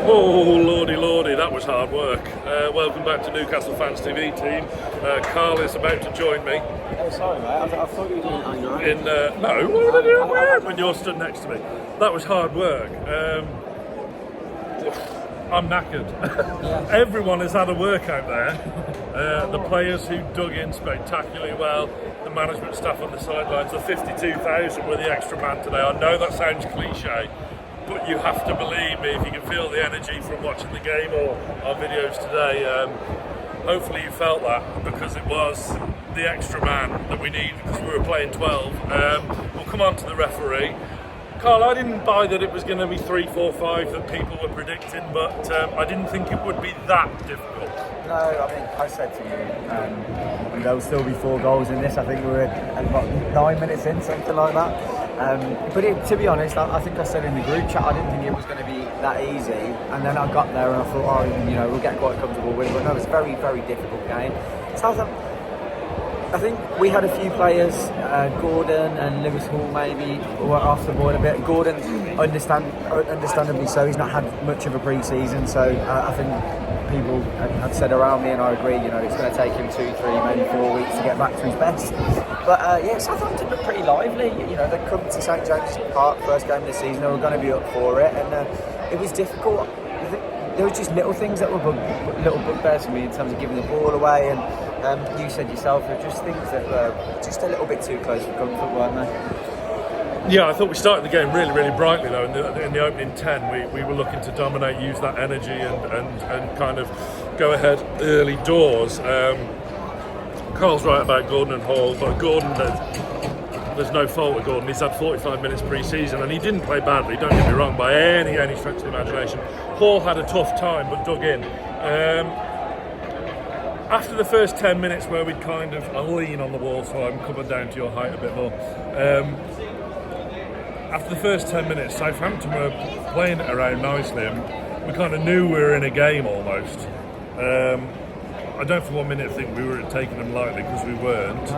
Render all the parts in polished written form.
Oh, lordy, that was hard work. Welcome back to Newcastle Fans TV team. Carl is about to join me. Oh, sorry, mate. I thought you were doing it on your own. No, what are you doing when you're stood next to me? That was hard work. I'm knackered. Yeah. Everyone has had a workout there. The players who dug in spectacularly well, the management staff on the sidelines, the 52,000 were the extra man today. I know that sounds cliche, but you have to believe me if you can feel the energy from watching the game or our videos today. Hopefully you felt that, because it was the extra man that we need, because we were playing 12. We'll come on to the referee. Carl, I didn't buy that it was going to be 3-4-5 that people were predicting, but I didn't think it would be that difficult. No, I mean, I said to you, there'll still be 4 goals in this. I think we were about 9 minutes in, something like that. To be honest, I think I said in the group chat, I didn't think it was going to be that easy. And then I got there and I thought, we'll get quite a comfortable win. But no, it was a very, very difficult game. Southampton, I think we had a few players, Gordon and Lewis Hall maybe, were off the ball a bit. Gordon, understandably so, he's not had much of a pre-season, so I think people had said around me, and I agree, it's going to take him 2, 3, maybe 4 weeks to get back to his best. But Southampton looked pretty lively. They come to St James's Park, first game of the season, they were going to be up for it, and it was difficult. There were just little things that were little bugbears for me in terms of giving the ball away, and you said yourself, there were just things that were just a little bit too close for comfort, weren't they? Yeah, I thought we started the game really, really brightly though. In the opening 10, we were looking to dominate, use that energy and kind of go ahead early doors. Carl's right about Gordon and Hall, but Gordon, there's no fault with Gordon. He's had 45 minutes pre-season and he didn't play badly, don't get me wrong, by any stretch of the imagination. Hall had a tough time but dug in. After the first 10 minutes where we'd kind of lean on the wall, so I'm coming down to your height a bit more. After the first 10 minutes, Southampton were playing it around nicely and we kind of knew we were in a game almost. I don't for 1 minute think we were taking them lightly, because we weren't.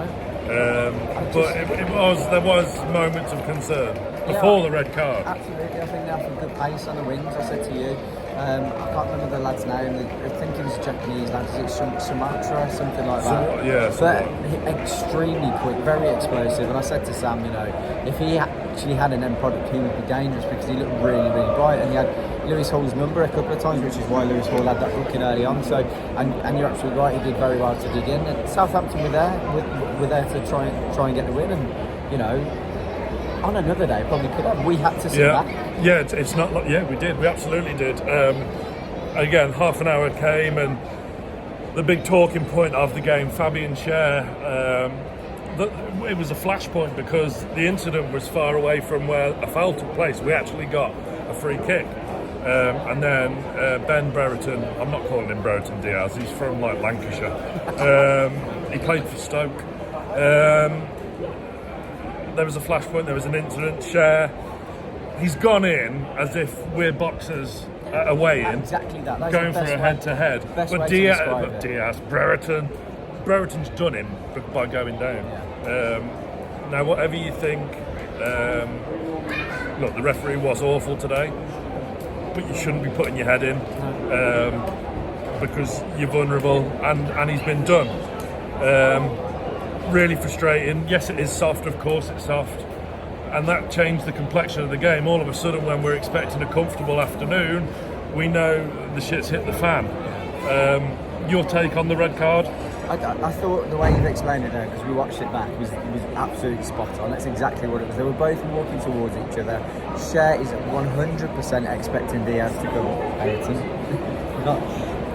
But there was moments of concern before the red card. Absolutely, I think they have a good pace on the wings. I said to you, I can't remember the lad's name. I think he was a Japanese lad. Is it Sumatra, something like that? But extremely quick, very explosive. And I said to Sam, if he actually had an end product, he would be dangerous, because he looked really, really bright, and he had Lewis Hall's number a couple of times, which is why Lewis Hall had that booking early on. So, and you're absolutely right, he did very well to dig in. And Southampton were there to try and get the win, and on another day probably could have. We had to sit back. Yeah, it's not like, we did. We absolutely did. Again, half an hour came, and the big talking point of the game, Fabian Schär, it was a flashpoint because the incident was far away from where a foul took place. We actually got a free kick. And then Ben Brereton, I'm not calling him Brereton Díaz, he's from Lancashire. He played for Stoke. There was a flashpoint, there was an incident. Schär, he's gone in as if we're boxers away in. Exactly that. That's going for a head-to-head. But Brereton's done him by going down. Yeah. Now, whatever you think, look, the referee was awful today, but you shouldn't be putting your head in because you're vulnerable, and he's been done. Really frustrating. Yes, it is soft, of course it's soft, and that changed the complexion of the game. All of a sudden, when we're expecting a comfortable afternoon, we know the shit's hit the fan. Your take on the red card? I thought the way you've explained it there, because we watched it back, was absolutely spot on. That's exactly what it was. They were both walking towards each other. Schär is 100% expecting Díaz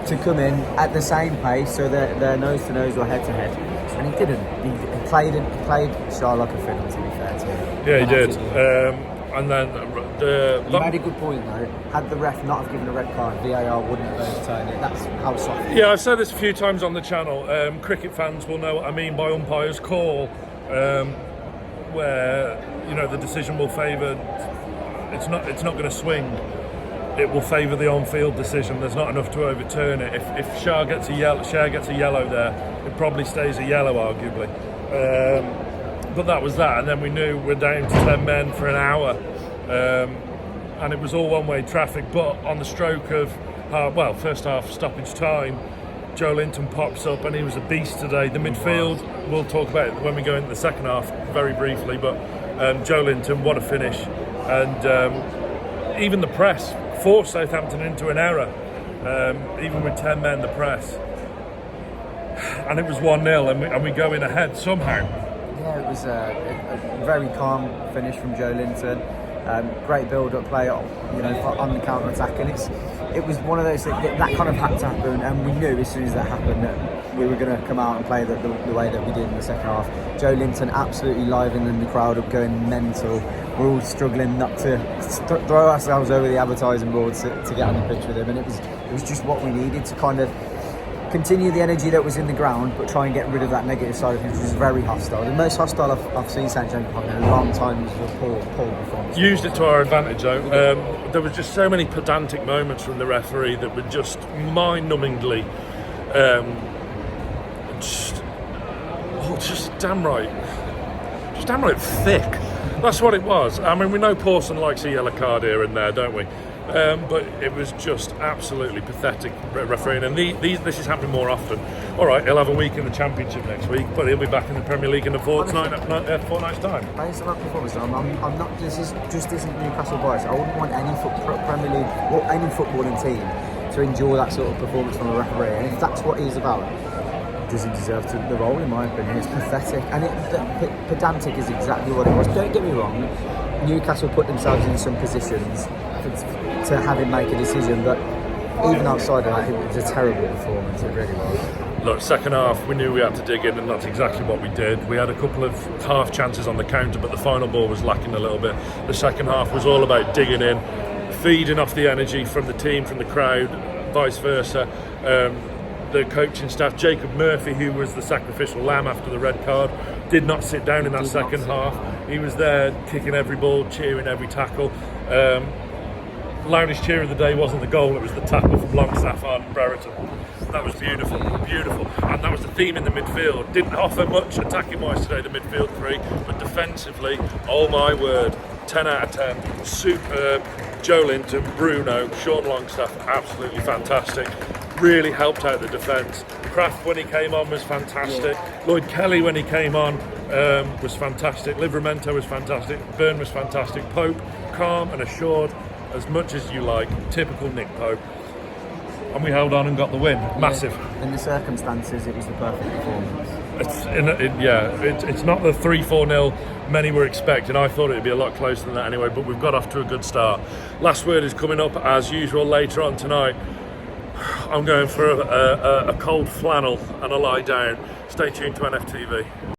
to come in at the same pace, so they're nose to nose or head to head. And he didn't. He played Schär like a fiddle, to be fair to him. Yeah, he did. And then you made a good point though. Had the ref not have given a red card, VAR wouldn't have overturned it. That's how soft. Yeah, I've said this a few times on the channel. Cricket fans will know what I mean by umpire's call, where the decision will favour. It's not going to swing. It will favour the on-field decision. There's not enough to overturn it. If Schär gets a yellow there, it probably stays a yellow, arguably. But that was that, and then we knew we're down to 10 men for an hour. and it was all one-way traffic. But on the stroke of first half stoppage time, Joelinton pops up, and he was a beast today. The midfield, we'll talk about it when we go into the second half very briefly, but Joelinton, what a finish. And even the press forced Southampton into an error, even with 10 men the press. And it was 1-0, and we go in ahead somehow. Yeah, it was a very calm finish from Joelinton. Great build-up play, on the counter-attack, and it was one of those things that kind of had to happen, and we knew as soon as that happened that we were going to come out and play the way that we did in the second half. Joelinton absolutely livening the crowd up, going mental. We're all struggling not to throw ourselves over the advertising boards to get on the pitch with him, and it was just what we needed to kind of continue the energy that was in the ground, but try and get rid of that negative side of things, which was very hostile. The most hostile I've seen St James Park in a long time. Was a poor performance. Used it to our advantage though. There was just so many pedantic moments from the referee that were just mind-numbingly just damn right thick. That's what it was. I mean, we know Pawson likes a yellow card here and there, don't we? But it was just absolutely pathetic refereeing, and this is happening more often. All right, he'll have a week in the Championship next week, but he'll be back in the Premier League in a fortnight's time. Based on that performance, I'm not. This isn't Newcastle bias. I wouldn't want any Premier League or any footballing team to endure that sort of performance from a referee, and if that's what he's about, doesn't deserve the role, in my opinion. It's pathetic, and pedantic is exactly what it was. Don't get me wrong, Newcastle put themselves in some positions to have him make a decision, but even outside of that, it was a terrible performance. It really was. Look, second half, we knew we had to dig in, and that's exactly what we did. We had a couple of half chances on the counter, but the final ball was lacking a little bit. The second half was all about digging in, feeding off the energy from the team, from the crowd, vice versa. The coaching staff, Jacob Murphy, who was the sacrificial lamb after the red card, did not sit down in that second half. He was there kicking every ball, cheering every tackle. Loudest cheer of the day wasn't the goal, it was the tackle from Longstaff on Brereton. That was beautiful, and that was the theme in the midfield. Didn't offer much attacking wise today, the midfield three, but defensively, oh my word, 10 out of 10, superb. Joelinton, Bruno, Sean Longstaff, absolutely fantastic. Really helped out the defence. Kraft when he came on was fantastic. Lloyd Kelly when he came on was fantastic. Livramento was fantastic. Byrne was fantastic. Pope, calm and assured, as much as you like. Typical Nick Pope. And we held on and got the win. Massive. In the circumstances, it was the perfect performance. It's not the 3-4-0 many were expecting. I thought it would be a lot closer than that anyway, but we've got off to a good start. Last word is coming up as usual later on tonight. I'm going for a cold flannel and a lie down. Stay tuned to NFTV.